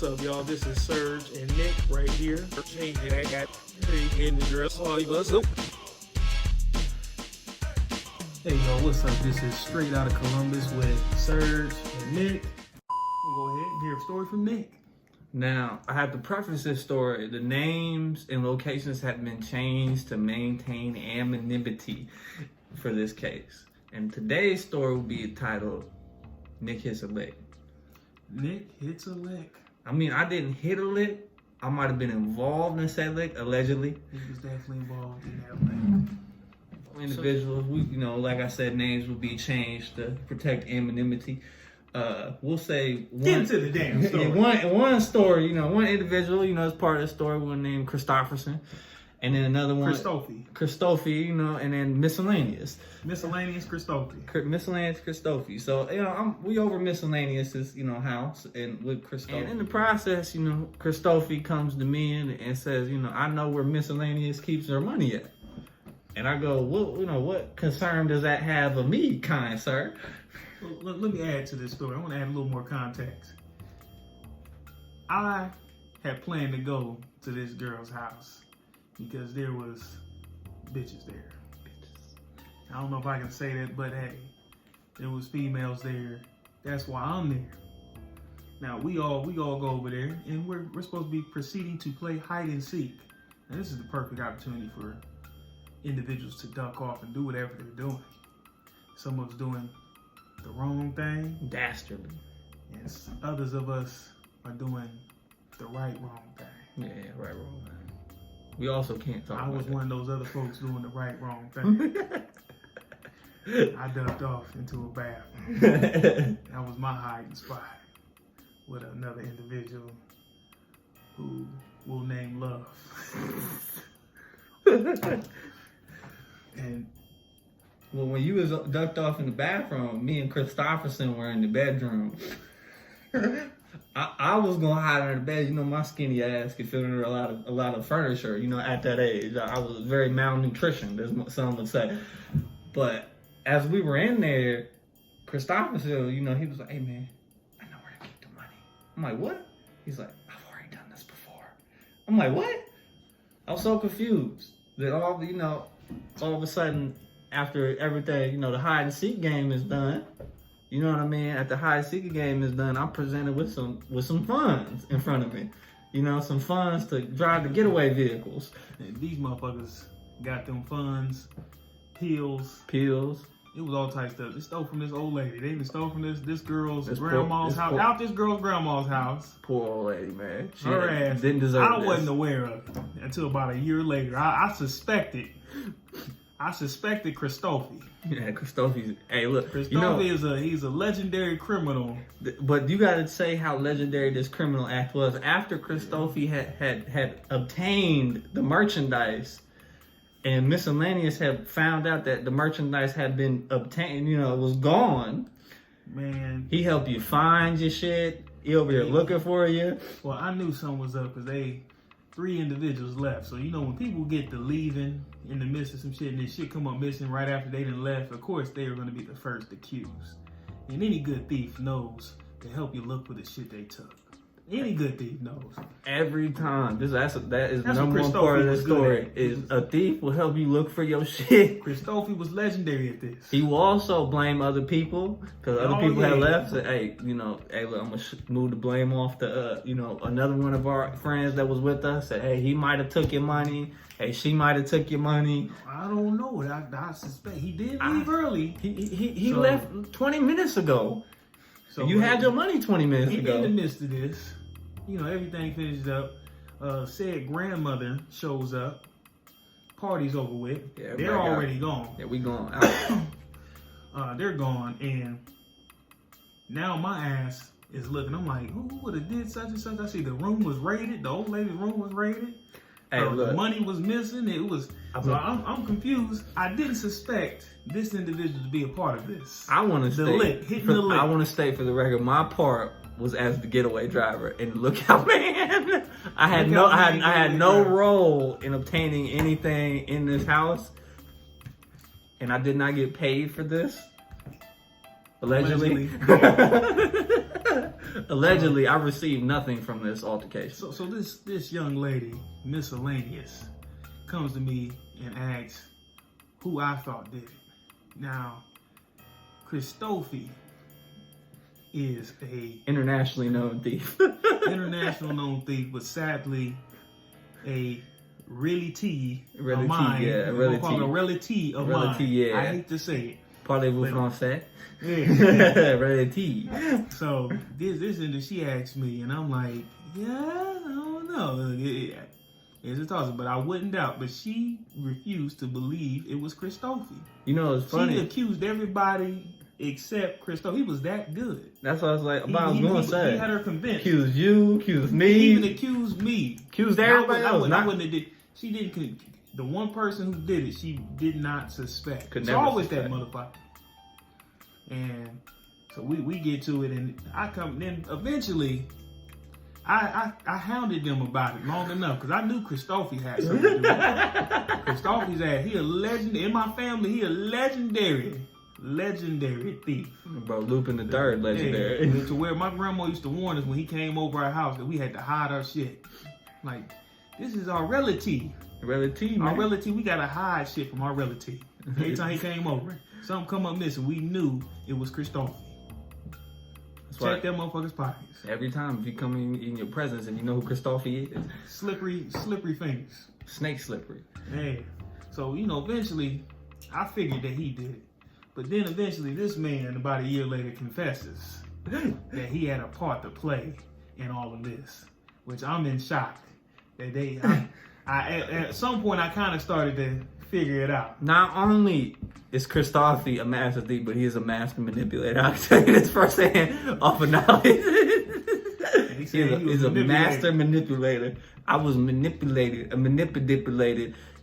What's up, y'all? This is Serge and Nick right here. Hey, I got in the dress. What's up? Hey, y'all, what's up? This is straight out of Columbus with Serge and Nick. We'll go ahead and hear a story from Nick. Now, I have to preface this story. The names and locations have been changed to maintain anonymity for this case. And today's story will be titled, Nick Hits a Lick. Nick hits a lick. I mean, I didn't hit a lick. I might have been involved in said lick, allegedly. He was definitely involved in that lick. Individuals, like I said, names will be changed to protect anonymity. We'll say Get into the damn story. one story, one individual, as part of the story, we'll name Christopherson. And then another one, Christophe, and then miscellaneous. Miscellaneous Christophe. Miscellaneous Christophe. So, we over miscellaneous's, house and with Christophe. And in the process, Christophe comes to me and says, I know where miscellaneous keeps her money at. And I go, well, what concern does that have of me, kind sir? Well, let me add to this story. I want to add a little more context. I had planned to go to this girl's house because there was bitches there. I don't know if I can say that, but hey, there was females there. That's why I'm there. Now we all go over there, and we're supposed to be proceeding to play hide and seek. And this is the perfect opportunity for individuals to duck off and do whatever they're doing. Someone's doing the wrong thing, Dastardly. and others of us are doing the wrong thing. Yeah, wrong thing. We also can't talk I about was that. one of those other folks doing the wrong thing. I ducked off into a bathroom. That was my hiding spot with another individual who we'll name Love. And Well, when you was ducked off in the bathroom, me and Christopherson were in the bedroom. I was gonna hide under the bed. My skinny ass could fit under a lot of furniture. At that age, I was very malnutrition, as some would say. But as we were in there, Christopherson, he was like, "Hey man, I know where to keep the money." I'm like, "What?" He's like, "I've already done this before." I'm like, "What?" I was so confused that all of a sudden, after everything, the hide and seek game is done. You know what I mean? After the hide and seek game is done, I'm presented with some funds in front of me. Some funds to drive the getaway vehicles. And these motherfuckers got them funds, pills. It was all types of stuff. They stole from this old lady. They even stole from this girl's grandma's house. Out this girl's grandma's house. Poor old lady, man. Her ass didn't deserve I this. wasn't aware of it until about a year later. I suspected Christophe. Yeah, Christophe's. Hey, look, Christophe he's a legendary criminal. But you got to say how legendary this criminal act was. After Christophe had obtained the merchandise, and miscellaneous had found out that the merchandise had been obtained, it was gone. Man, he helped you find your shit. He over here looking for you. Well, I knew something was up because 3 individuals left. So, when people get to leaving in the midst of some shit and this shit come up missing right after they done left, of course they are going to be the first accused. And any good thief knows to help you look for the shit they took. Any good thief knows. Every time. That is the number one part of the story. Is a thief will help you look for your shit. Christophe was legendary at this. He will also blame other people because other people had left. Said, hey, look, I'm gonna move the blame off to another one of our friends that was with us. Said, hey, he might have took your money. Hey, she might have took your money. I don't know. I suspect he did leave early. He left 20 minutes ago. So you had your money 20 minutes ago. In the midst of this, everything finishes up. Said grandmother shows up. Party's over with. Yeah, they're already gone. Yeah, we gone. They're gone, and now my ass is looking. I'm like, who would have did such and such? I see the room was raided. The old lady's room was raided. Hey, the money was missing. It was. So I'm confused. I didn't suspect this individual to be a part of this. I want to state hitting the lick. I want to state for the record, my part was as the getaway driver and lookout man. I had no role in obtaining anything in this house, and I did not get paid for this. Allegedly. Allegedly, I received nothing from this altercation. So this young lady, miscellaneous, comes to me and asks who I thought did it. Now, Christophe is a Internationally known thief. international known thief, but sadly a relative of Relative, mine. yeah, We're gonna call it a relative of mine. yeah. I hate to say it. Parlez-vous français? Yeah. Relative. So this and she asked me, and I'm like, yeah, I don't know. It's a toss, but I wouldn't doubt. But she refused to believe it was Christophe. You know, it's funny. She accused everybody except Christophe. He was that good. That's what I was like. I was going to say. He had her convinced. Accused you. Accused me. He even accused me. Accused everybody else. I wouldn't have did. She didn't. The one person who did it, she did not suspect. Could It's never always suspect. that motherfucker. And so we get to it, and I come. Then eventually, I hounded them about it long enough because I knew Christophe had something to do with it. Christophe's ass. He a legend in my family. He a legendary thief. Bro, Lupin the Third, legendary. Yeah, to where my grandma used to warn us when he came over our house that we had to hide our shit. Like, this is our relative. Relative, man. Our relative, we gotta hide shit from our relative. Every time he came over, something come up missing, we knew it was Christophe. Check that motherfucker's pockets. Every time if you come in your presence and you know who Christophe is. Slippery fingers. Snake slippery. Hey. So, eventually, I figured that he did it. But then eventually this man, about a year later, confesses that he had a part to play in all of this. Which I'm in shock. That at some point I kind of started to figure it out. Not only is Christophe a master thief, but he is a master manipulator. I'll tell you this firsthand off of knowledge. He's a master manipulator. I was manipulated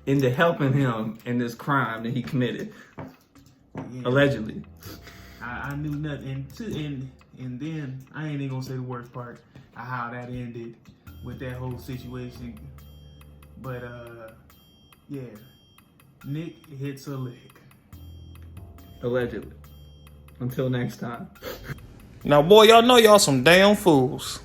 into helping him in this crime that he committed. Yeah. Allegedly. I knew nothing. And then, I ain't even gonna say the worst part of how that ended with that whole situation. But, yeah. Nick hits a lick. Allegedly. Until next time. Now, boy, y'all know y'all some damn fools.